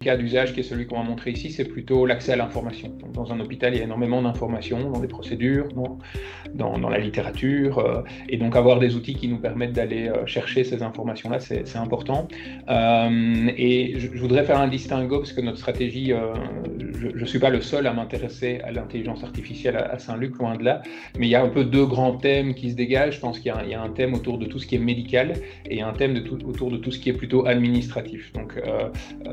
cas d'usage qui est celui qu'on va montrer ici, c'est plutôt l'accès à l'information. Donc, dans un hôpital, il y a énormément d'informations dans des procédures, dans la littérature, et donc avoir des outils qui nous permettent d'aller chercher ces informations-là, c'est important. Et je voudrais faire un distinguo parce que notre stratégie, je ne suis pas le seul à m'intéresser à l'intelligence artificielle à Saint-Luc, loin de là, mais il y a un peu deux grands thèmes qui se dégagent. Je pense qu'il y a un thème autour de tout ce qui est médical et un thème autour de tout ce qui est plutôt administratif. Donc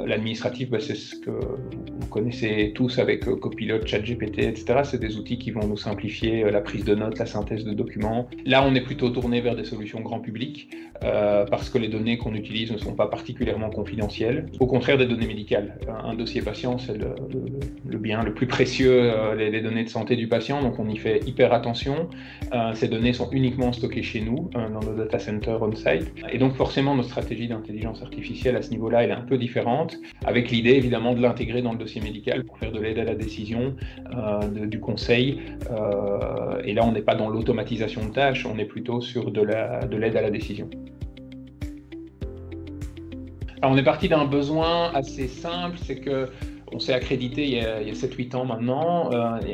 l'administratif, c'est ce que vous connaissez tous avec Copilot, ChatGPT, etc. C'est des outils qui vont nous simplifier la prise de notes, la synthèse de documents. Là, on est plutôt tourné vers des solutions grand public parce que les données qu'on utilise ne sont pas particulièrement confidentielles. Au contraire des données médicales. Un dossier patient, c'est le bien le plus précieux, les données de santé du patient, donc on y fait hyper attention. Ces données sont uniquement stockées chez nous, dans nos data centers on-site. Et donc forcément, notre stratégie d'intelligence artificielle à ce niveau-là, elle est un peu différente, avec l'idée évidemment de l'intégrer dans le dossier médical pour faire de l'aide à la décision, du conseil. Et là, on n'est pas dans l'automatisation de tâches, on est plutôt sur de l'aide à la décision. Alors, on est parti d'un besoin assez simple, c'est que on s'est accrédité il y a 7-8 ans maintenant.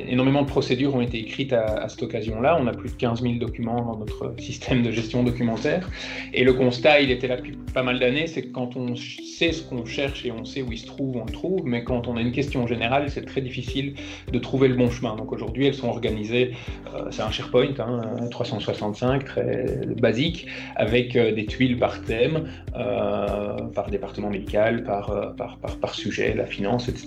Énormément de procédures ont été écrites à cette occasion-là. On a plus de 15 000 documents dans notre système de gestion documentaire. Et le constat, il était là depuis pas mal d'années, c'est que quand on sait ce qu'on cherche et on sait où il se trouve, on le trouve. Mais quand on a une question générale, c'est très difficile de trouver le bon chemin. Donc aujourd'hui, elles sont organisées, c'est un SharePoint, 365, très basique, avec des tuiles par thème, par département médical, par sujet, la finance, etc.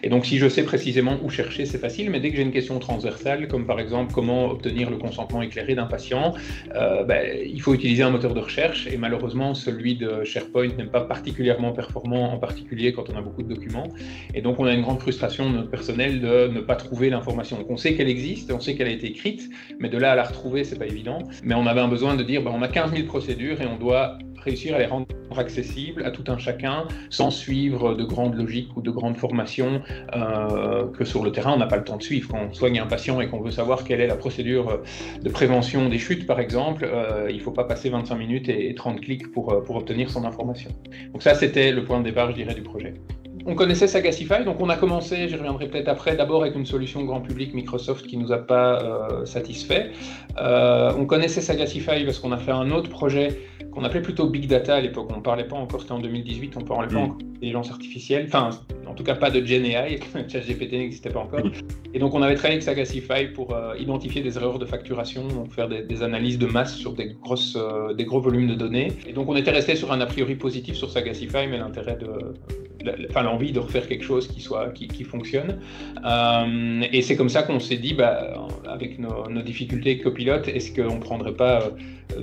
Et donc si je sais précisément où chercher, c'est facile, mais dès que j'ai une question transversale, comme par exemple comment obtenir le consentement éclairé d'un patient, il faut utiliser un moteur de recherche, et malheureusement celui de SharePoint n'est pas particulièrement performant, en particulier quand on a beaucoup de documents, et donc on a une grande frustration de notre personnel de ne pas trouver l'information. Donc on sait qu'elle existe, on sait qu'elle a été écrite, mais de là à la retrouver, c'est pas évident. Mais on avait un besoin de dire, on a 15 000 procédures et on doit réussir à les rendre accessibles à tout un chacun, sans suivre de grandes logiques ou de grandes formations que sur le terrain, on n'a pas le temps de suivre. Quand on soigne un patient et qu'on veut savoir quelle est la procédure de prévention des chutes, par exemple, il ne faut pas passer 25 minutes et 30 clics pour obtenir son information. Donc ça, c'était le point de départ, je dirais, du projet. On connaissait Sagacify, donc on a commencé, j'y reviendrai peut-être après, d'abord avec une solution grand public Microsoft qui ne nous a pas satisfait. On connaissait Sagacify parce qu'on a fait un autre projet qu'on appelait plutôt Big Data à l'époque. On ne parlait pas encore, c'était en 2018, on ne parlait pas encore d'intelligence artificielle, enfin, en tout cas pas de GenAI, ChatGPT n'existait pas encore. Et donc on avait travaillé avec Sagacify pour identifier des erreurs de facturation, donc faire des analyses de masse sur des gros volumes de données. Et donc on était resté sur un a priori positif sur Sagacify, mais l'envie de refaire quelque chose qui fonctionne. Et c'est comme ça qu'on s'est dit, avec nos difficultés avec Copilot, est-ce qu'on ne prendrait pas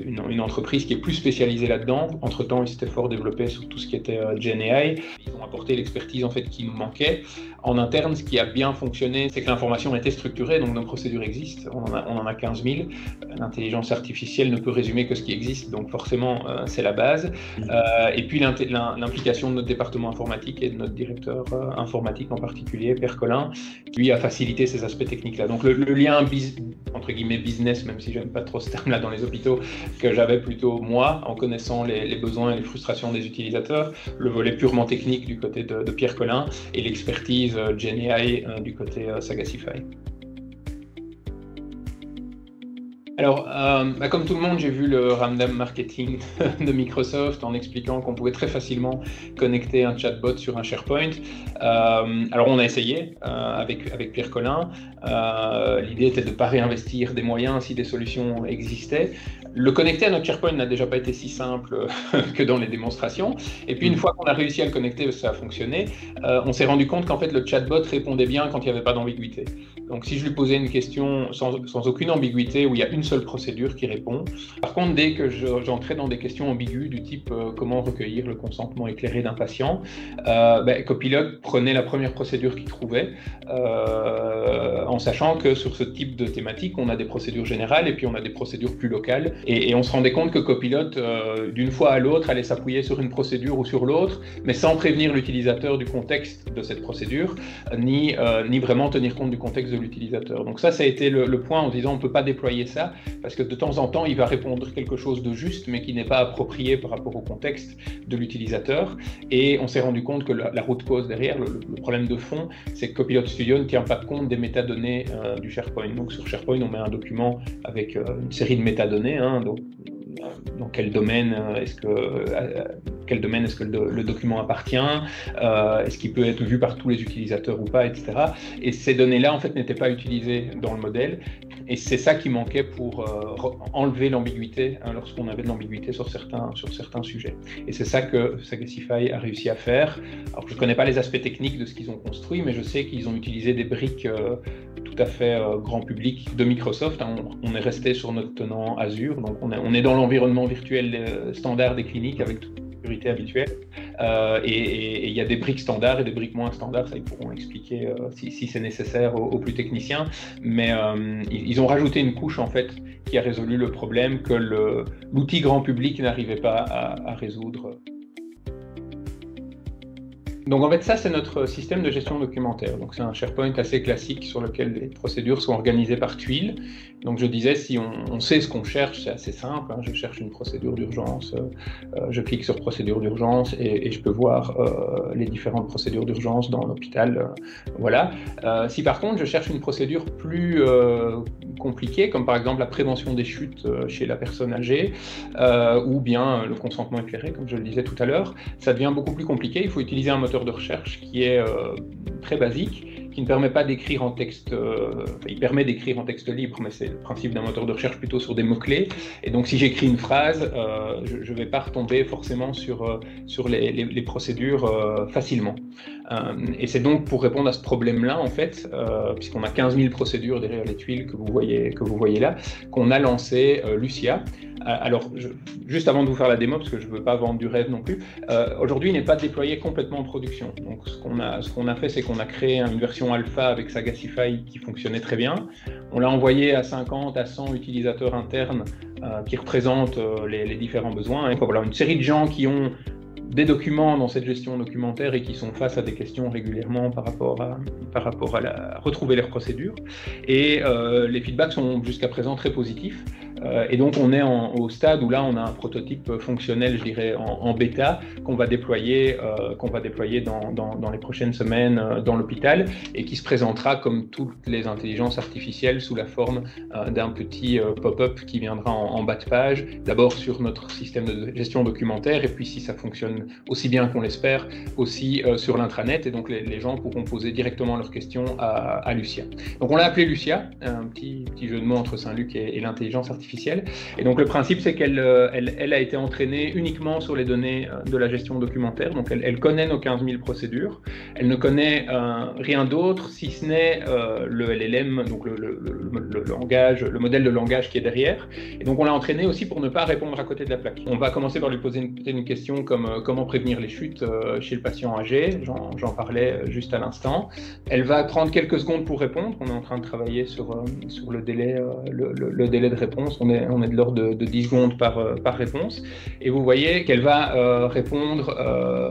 une entreprise qui est plus spécialisée là-dedans? Entre-temps, ils s'étaient fort développés sur tout ce qui était GenAI. Ils ont apporté l'expertise en fait, qui nous manquait. En interne, ce qui a bien fonctionné, c'est que l'information était structurée, donc nos procédures existent. On en a 15 000. L'intelligence artificielle ne peut résumer que ce qui existe, donc forcément, c'est la base. Et puis l'implication de notre département informatique et de notre directeur informatique en particulier, Pierre Collin, qui lui a facilité ces aspects techniques-là. Donc le lien entre guillemets business, même si j'aime pas trop ce terme-là dans les hôpitaux, que j'avais plutôt moi, en connaissant les besoins et les frustrations des utilisateurs, le volet purement technique du côté de Pierre Collin et l'expertise GenAI du côté Sagacify. Alors, comme tout le monde, j'ai vu le Ramdam marketing de Microsoft en expliquant qu'on pouvait très facilement connecter un chatbot sur un SharePoint. Alors, on a essayé avec Pierre Collin. L'idée était de ne pas réinvestir des moyens si des solutions existaient. Le connecter à notre SharePoint n'a déjà pas été si simple que dans les démonstrations. Et puis, une fois qu'on a réussi à le connecter, ça a fonctionné. On s'est rendu compte qu'en fait, le chatbot répondait bien quand il n'y avait pas d'ambiguïté. Donc, si je lui posais une question sans aucune ambiguïté, où il y a une seule procédure qui répond. Par contre, dès que j'entrais dans des questions ambiguës du type comment recueillir le consentement éclairé d'un patient, Copilot prenait la première procédure qu'il trouvait, en sachant que sur ce type de thématique, on a des procédures générales et puis on a des procédures plus locales. Et on se rendait compte que Copilot, d'une fois à l'autre, allait s'appuyer sur une procédure ou sur l'autre, mais sans prévenir l'utilisateur du contexte de cette procédure, ni vraiment tenir compte du contexte de l'utilisateur. Donc ça a été le point en disant on ne peut pas déployer ça parce que de temps en temps, il va répondre quelque chose de juste, mais qui n'est pas approprié par rapport au contexte de l'utilisateur. Et on s'est rendu compte que la root cause derrière, le problème de fond, c'est que Copilot Studio ne tient pas compte des métadonnées du SharePoint. Donc sur SharePoint, on met un document avec une série de métadonnées, donc dans quel domaine est-ce que le document appartient, est-ce qu'il peut être vu par tous les utilisateurs ou pas, etc. Et ces données-là, en fait, n'étaient pas utilisées dans le modèle. Et c'est ça qui manquait pour enlever l'ambiguïté lorsqu'on avait de l'ambiguïté sur certains sujets. Et c'est ça que Sagacify a réussi à faire. Alors, je ne connais pas les aspects techniques de ce qu'ils ont construit, mais je sais qu'ils ont utilisé des briques tout à fait grand public de Microsoft. On est resté sur notre tenant Azure, donc on est dans l'environnement virtuel standard des cliniques avec toute la sécurité habituelle. Et il y a des briques standards et des briques moins standards, ça ils pourront expliquer si c'est nécessaire aux plus techniciens. Mais ils ont rajouté une couche en fait qui a résolu le problème que l'outil grand public n'arrivait pas à résoudre. Donc en fait, ça, c'est notre système de gestion documentaire. Donc c'est un SharePoint assez classique sur lequel les procédures sont organisées par tuiles. Donc je disais, si on sait ce qu'on cherche, c'est assez simple. Je cherche une procédure d'urgence, je clique sur procédure d'urgence et je peux voir les différentes procédures d'urgence dans l'hôpital. Voilà. Si par contre, je cherche une procédure plus compliquée, comme par exemple la prévention des chutes chez la personne âgée, ou bien le consentement éclairé, comme je le disais tout à l'heure, ça devient beaucoup plus compliqué. Il faut utiliser un moteur de recherche qui est très basique, qui ne permet pas d'écrire en texte, il permet d'écrire en texte libre, mais c'est le principe d'un moteur de recherche plutôt sur des mots-clés. Et donc si j'écris une phrase, je ne vais pas retomber forcément sur les procédures facilement. Et c'est donc pour répondre à ce problème-là, en fait, puisqu'on a 15 000 procédures derrière les tuiles que vous voyez là, qu'on a lancé Lucia. Alors, juste avant de vous faire la démo, parce que je ne veux pas vendre du rêve non plus, aujourd'hui, il n'est pas déployé complètement en production. Donc, ce qu'on a fait, c'est qu'on a créé une version alpha avec Sagacify qui fonctionnait très bien. On l'a envoyé à 50 à 100 utilisateurs internes qui représentent les différents besoins. Et voilà, une série de gens qui ont des documents dans cette gestion documentaire et qui sont face à des questions régulièrement par rapport à retrouver leurs procédures. Et les feedbacks sont jusqu'à présent très positifs. Et donc on est au stade où là on a un prototype fonctionnel, je dirais, en bêta qu'on va déployer dans les prochaines semaines dans l'hôpital et qui se présentera comme toutes les intelligences artificielles sous la forme d'un petit pop-up qui viendra en bas de page, d'abord sur notre système de gestion documentaire et puis si ça fonctionne aussi bien qu'on l'espère, aussi sur l'intranet et donc les gens pourront poser directement leurs questions à Lucia. Donc on l'a appelé Lucia, un petit jeu de mots entre Saint-Luc et l'intelligence artificielle. Et donc le principe c'est qu'elle a été entraînée uniquement sur les données de la gestion documentaire, donc elle connaît nos 15 000 procédures, elle ne connaît rien d'autre si ce n'est le LLM, donc le langage, le modèle de langage qui est derrière, et donc on l'a entraînée aussi pour ne pas répondre à côté de la plaque. On va commencer par lui poser une question comme comment prévenir les chutes chez le patient âgé, j'en parlais juste à l'instant. Elle va prendre quelques secondes pour répondre, on est en train de travailler sur le délai de réponse. On est de l'ordre de 10 secondes par réponse. Et vous voyez qu'elle va répondre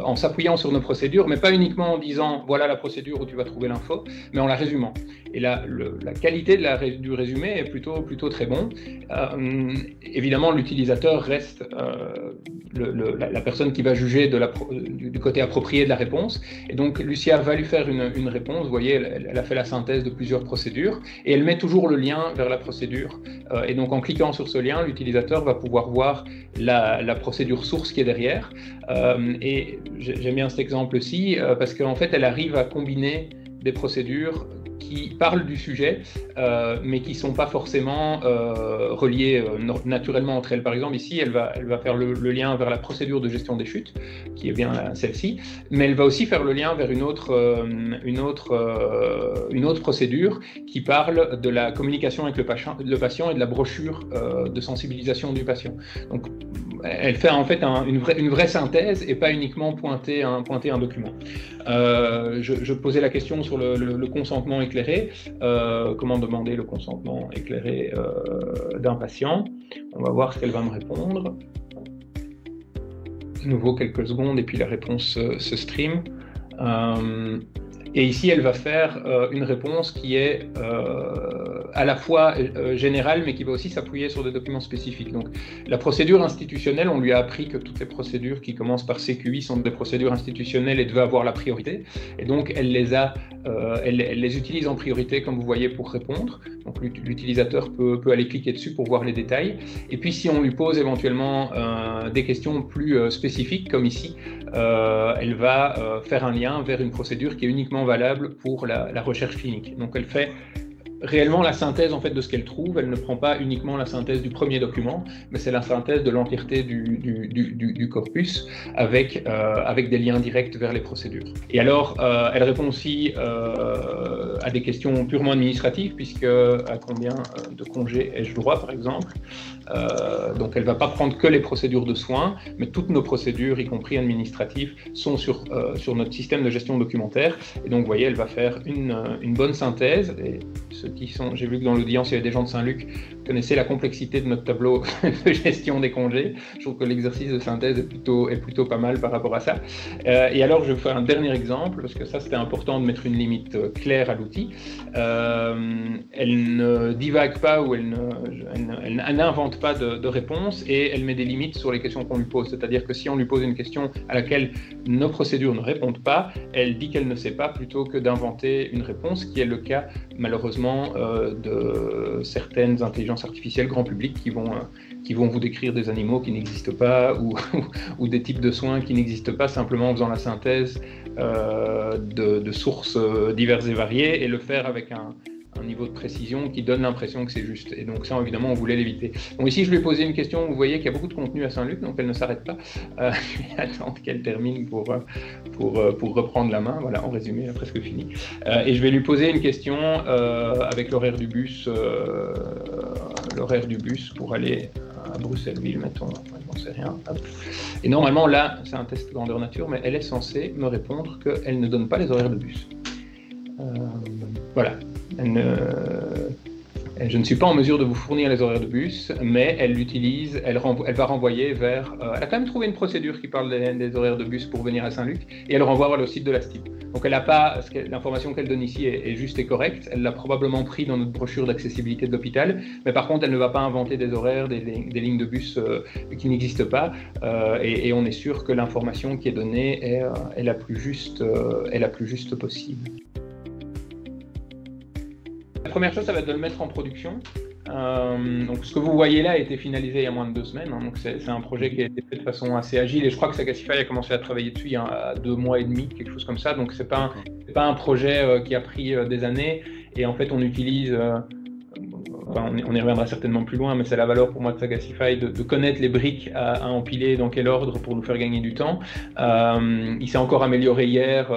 en s'appuyant sur nos procédures, mais pas uniquement en disant « voilà la procédure où tu vas trouver l'info », mais en la résumant. Et là, la qualité du résumé est plutôt très bon. Évidemment, l'utilisateur reste la personne qui va juger du côté approprié de la réponse. Et donc, Lucia va lui faire une réponse. Vous voyez, elle a fait la synthèse de plusieurs procédures et elle met toujours le lien vers la procédure. Et donc, en cliquant sur ce lien, l'utilisateur va pouvoir voir la procédure source qui est derrière. Et j'aime bien cet exemple-ci parce qu'en fait, elle arrive à combiner des procédures qui parlent du sujet, mais qui ne sont pas forcément reliées naturellement entre elles. Par exemple, ici, elle va faire le lien vers la procédure de gestion des chutes, qui est bien celle-ci, mais elle va aussi faire le lien vers une autre procédure qui parle de la communication avec le patient et de la brochure de sensibilisation du patient. Donc, elle fait en fait une vraie synthèse et pas uniquement pointer un document. Je posais la question sur le consentement éclairé, comment demander le consentement éclairé d'un patient. On va voir ce qu'elle va me répondre. De nouveau quelques secondes et puis la réponse se stream. Et ici, elle va faire une réponse qui est à la fois générale, mais qui va aussi s'appuyer sur des documents spécifiques. Donc, la procédure institutionnelle, on lui a appris que toutes les procédures qui commencent par CQI sont des procédures institutionnelles et devaient avoir la priorité. Et donc, elle les utilise en priorité, comme vous voyez, pour répondre. Donc, l'utilisateur peut aller cliquer dessus pour voir les détails. Et puis, si on lui pose éventuellement des questions plus spécifiques, comme ici, elle va faire un lien vers une procédure qui est uniquement valable pour la recherche clinique. Donc, elle fait réellement la synthèse en fait de ce qu'elle trouve. Elle ne prend pas uniquement la synthèse du premier document, mais c'est la synthèse de l'entièreté du corpus avec des liens directs vers les procédures. Et alors, elle répond aussi à des questions purement administratives, puisque à combien de congés ai-je droit, par exemple. Donc, elle ne va pas prendre que les procédures de soins, mais toutes nos procédures, y compris administratives, sont sur notre système de gestion documentaire. Et donc, vous voyez, elle va faire une bonne synthèse. Et j'ai vu que dans l'audience, il y avait des gens de Saint-Luc qui connaissaient la complexité de notre tableau de gestion des congés. Je trouve que l'exercice de synthèse est plutôt pas mal par rapport à ça. Et alors, je vais faire un dernier exemple, parce que ça, c'était important de mettre une limite claire à l'outil. Elle ne divague pas ou elle n'invente pas de réponse, et elle met des limites sur les questions qu'on lui pose. C'est-à-dire que si on lui pose une question à laquelle nos procédures ne répondent pas, elle dit qu'elle ne sait pas plutôt que d'inventer une réponse, qui est le cas malheureusement de certaines intelligences artificielles grand public qui vont vous décrire des animaux qui n'existent pas ou des types de soins qui n'existent pas, simplement en faisant la synthèse de sources diverses et variées, et le faire avec un niveau de précision qui donne l'impression que c'est juste. Et donc ça, évidemment, on voulait l'éviter. Donc ici, je lui ai posé une question. Vous voyez qu'il y a beaucoup de contenu à Saint-Luc, donc elle ne s'arrête pas. Je vais attendre qu'elle termine pour reprendre la main. Voilà, en résumé, elle a presque fini. Et je vais lui poser une question avec l'horaire du bus pour aller à Bruxelles-Ville, mettons. J'en sais rien. Hop. Et normalement, là, c'est un test grandeur nature, mais elle est censée me répondre qu'elle ne donne pas les horaires de bus. Voilà. Je ne suis pas en mesure de vous fournir les horaires de bus, mais elle l'utilise, elle va renvoyer vers... elle a quand même trouvé une procédure qui parle des horaires de bus pour venir à Saint-Luc, et elle renvoie vers le site de la STIP. Donc elle n'a pas... L'information qu'elle donne ici est juste et correcte, elle l'a probablement pris dans notre brochure d'accessibilité de l'hôpital, mais par contre elle ne va pas inventer des horaires, des lignes de bus qui n'existent pas, et on est sûr que l'information qui est donnée est la plus juste possible. La première chose, ça va être de le mettre en production. Donc, ce que vous voyez là a été finalisé il y a moins de 2 semaines. Donc, c'est un projet qui a été fait de façon assez agile. Et je crois que Sagacify a commencé à travailler dessus il y a 2 mois et demi, quelque chose comme ça. Donc, c'est pas un projet qui a pris des années. Et en fait, on utilise... on y reviendra certainement plus loin, mais c'est la valeur pour moi de Sagacify de connaître les briques à empiler, dans quel ordre, pour nous faire gagner du temps. Il s'est encore amélioré hier,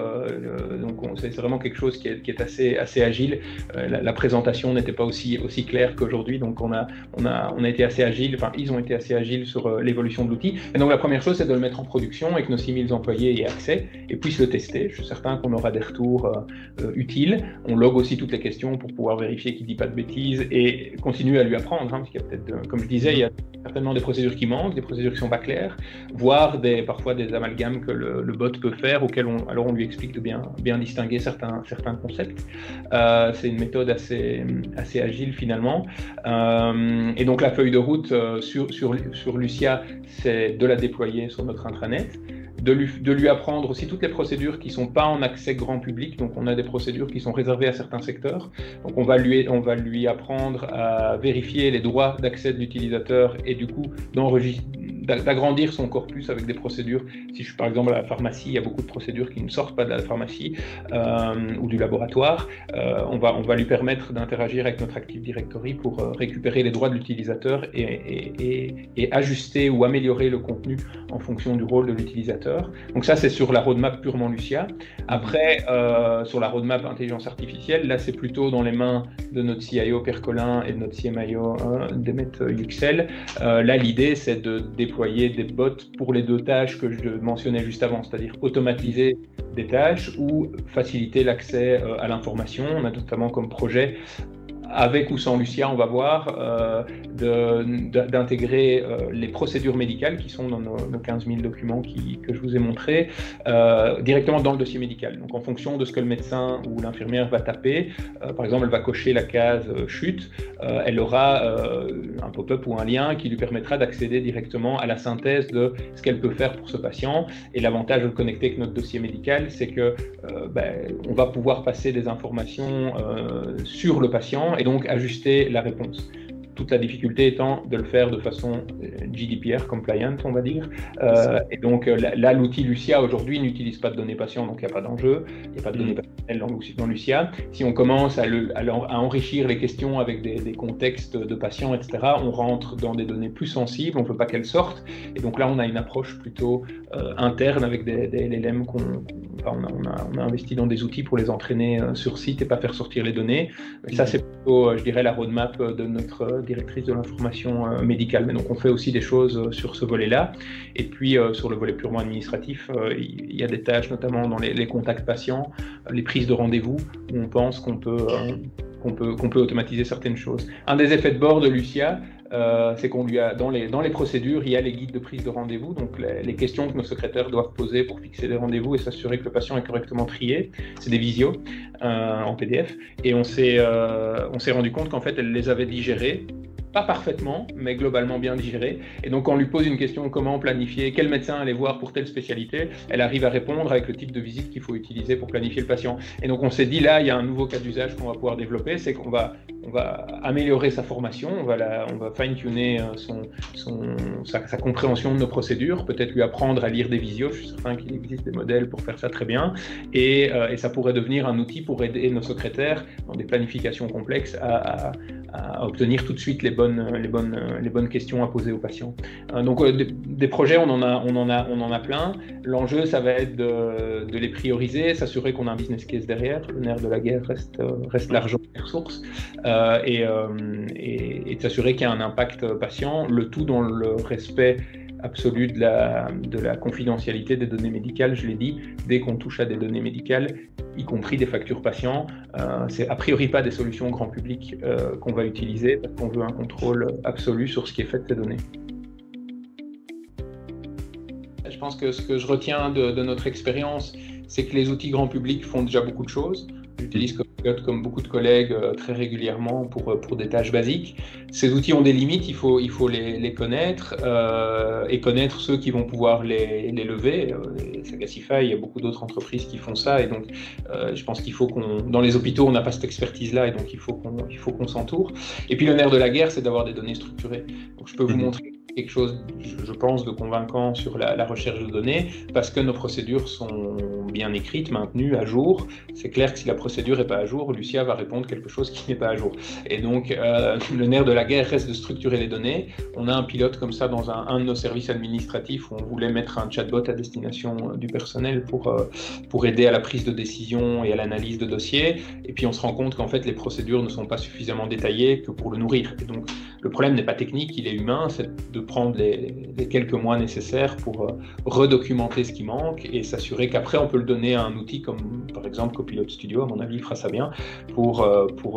donc c'est vraiment quelque chose qui est assez agile. La présentation n'était pas aussi claire qu'aujourd'hui, donc on a été assez agile, enfin ils ont été assez agiles sur l'évolution de l'outil. Et donc la première chose, c'est de le mettre en production et que nos 6000 employés aient accès et puissent le tester. Je suis certain qu'on aura des retours utiles. On log aussi toutes les questions pour pouvoir vérifier qu'il ne dit pas de bêtises et continuer à lui apprendre, hein, parce qu'il y a peut-être, comme je disais, il y a certainement des procédures qui manquent, des procédures qui ne sont pas claires, voire parfois des amalgames que le bot peut faire, auxquels on lui explique de bien distinguer certains concepts. C'est une méthode assez agile finalement. Et donc la feuille de route sur Lucia, c'est de la déployer sur notre intranet. De lui apprendre aussi toutes les procédures qui ne sont pas en accès grand public. Donc on a des procédures qui sont réservées à certains secteurs. Donc on va lui apprendre à vérifier les droits d'accès de l'utilisateur et du coup d'agrandir son corpus avec des procédures. Si je suis par exemple à la pharmacie, il y a beaucoup de procédures qui ne sortent pas de la pharmacie ou du laboratoire. On va lui permettre d'interagir avec notre Active Directory pour récupérer les droits de l'utilisateur et ajuster ou améliorer le contenu en fonction du rôle de l'utilisateur. Donc ça, c'est sur la roadmap purement Lucia. Après, sur la roadmap intelligence artificielle, là, c'est plutôt dans les mains de notre CIO Pierre Collin et de notre CMIO Demet Yüksel. Là, l'idée, c'est de déployer des bots pour les 2 tâches que je mentionnais juste avant, c'est-à-dire automatiser des tâches ou faciliter l'accès à l'information. On a notamment comme projet avec ou sans Lucia, on va voir, d'intégrer les procédures médicales qui sont dans nos 15 000 documents que je vous ai montrés, directement dans le dossier médical. Donc en fonction de ce que le médecin ou l'infirmière va taper, par exemple elle va cocher la case chute, elle aura un pop-up ou un lien qui lui permettra d'accéder directement à la synthèse de ce qu'elle peut faire pour ce patient. Et l'avantage de le connecter avec notre dossier médical, c'est que on va pouvoir passer des informations sur le patient et donc ajuster la réponse. Toute la difficulté étant de le faire de façon GDPR compliant, on va dire. Et donc là, l'outil Lucia aujourd'hui n'utilise pas de données patients, donc il n'y a pas d'enjeu, il n'y a pas de données personnelles dans Lucia. Si on commence à enrichir les questions avec des contextes de patients, etc., on rentre dans des données plus sensibles, on ne veut pas qu'elles sortent. Et donc là, on a une approche plutôt interne avec des LLM on a investi dans des outils pour les entraîner sur site et pas faire sortir les données. Et ça, c'est plutôt, je dirais, la roadmap de notre directrice de l'information médicale. Mais donc, on fait aussi des choses sur ce volet-là. Et puis, sur le volet purement administratif, il y a des tâches, notamment dans les contacts patients, les prises de rendez-vous, où on pense qu'on peut automatiser certaines choses. Un des effets de bord de Lucia, c'est qu'on lui a dans les procédures, il y a les guides de prise de rendez-vous, donc les questions que nos secrétaires doivent poser pour fixer des rendez-vous et s'assurer que le patient est correctement trié. C'est des visios en PDF, et on s'est rendu compte qu'en fait elle les avait digérées, pas parfaitement, mais globalement bien digérées. Et donc, quand on lui pose une question, comment planifier, quel médecin aller voir pour telle spécialité, elle arrive à répondre avec le type de visite qu'il faut utiliser pour planifier le patient. Et donc, on s'est dit, là, il y a un nouveau cas d'usage qu'on va pouvoir développer, c'est qu'on va améliorer sa formation, on va fine-tuner sa compréhension de nos procédures, peut-être lui apprendre à lire des visios, je suis certain qu'il existe des modèles pour faire ça très bien, et ça pourrait devenir un outil pour aider nos secrétaires dans des planifications complexes à obtenir tout de suite les bonnes questions à poser aux patients. Donc des projets, on en a plein. L'enjeu, ça va être de les prioriser, s'assurer qu'on a un business case derrière. Le nerf de la guerre reste l'argent et les ressources, et de s'assurer qu'il y a un impact patient, le tout dans le respect absolu de la confidentialité des données médicales. Je l'ai dit, dès qu'on touche à des données médicales, y compris des factures patients, c'est a priori pas des solutions grand public qu'on va utiliser, parce qu'on veut un contrôle absolu sur ce qui est fait de ces données. Je pense que ce que je retiens de notre expérience, c'est que les outils grand public font déjà beaucoup de choses. J'utilise Copilot comme beaucoup de collègues très régulièrement pour des tâches basiques. Ces outils ont des limites, il faut les connaître et connaître ceux qui vont pouvoir les lever. Sagacify, il y a beaucoup d'autres entreprises qui font ça, et donc je pense qu'il faut dans les hôpitaux, on n'a pas cette expertise-là, et donc il faut qu'on s'entoure. Et puis le nerf de la guerre, c'est d'avoir des données structurées. Donc je peux vous montrer quelque chose, je pense, de convaincant sur la recherche de données, parce que nos procédures sont bien écrites, maintenues, à jour. C'est clair que si la procédure n'est pas à jour, Lucia va répondre quelque chose qui n'est pas à jour. Et donc, le nerf de la guerre reste de structurer les données. On a un pilote comme ça dans un de nos services administratifs où on voulait mettre un chatbot à destination du personnel pour aider à la prise de décision et à l'analyse de dossiers. Et puis, on se rend compte qu'en fait, les procédures ne sont pas suffisamment détaillées que pour le nourrir. Et donc, le problème n'est pas technique, il est humain, c'est de prendre les quelques mois nécessaires pour redocumenter ce qui manque et s'assurer qu'après on peut le donner à un outil comme par exemple Copilot Studio, à mon avis il fera ça bien, pour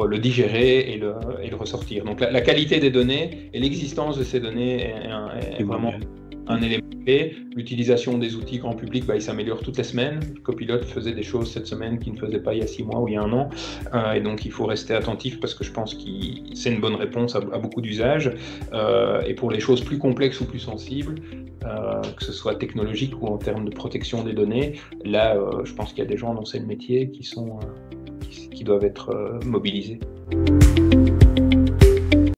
le digérer et le ressortir. Donc la qualité des données et l'existence de ces données est vraiment un élément clé. L'utilisation des outils grand public, il s'améliore toutes les semaines. Copilot faisait des choses cette semaine qu'il ne faisait pas il y a 6 mois ou il y a 1 an. Et donc, il faut rester attentif parce que je pense que c'est une bonne réponse à beaucoup d'usages. Et pour les choses plus complexes ou plus sensibles, que ce soit technologique ou en termes de protection des données, là, je pense qu'il y a des gens dans ce métier qui doivent être mobilisés.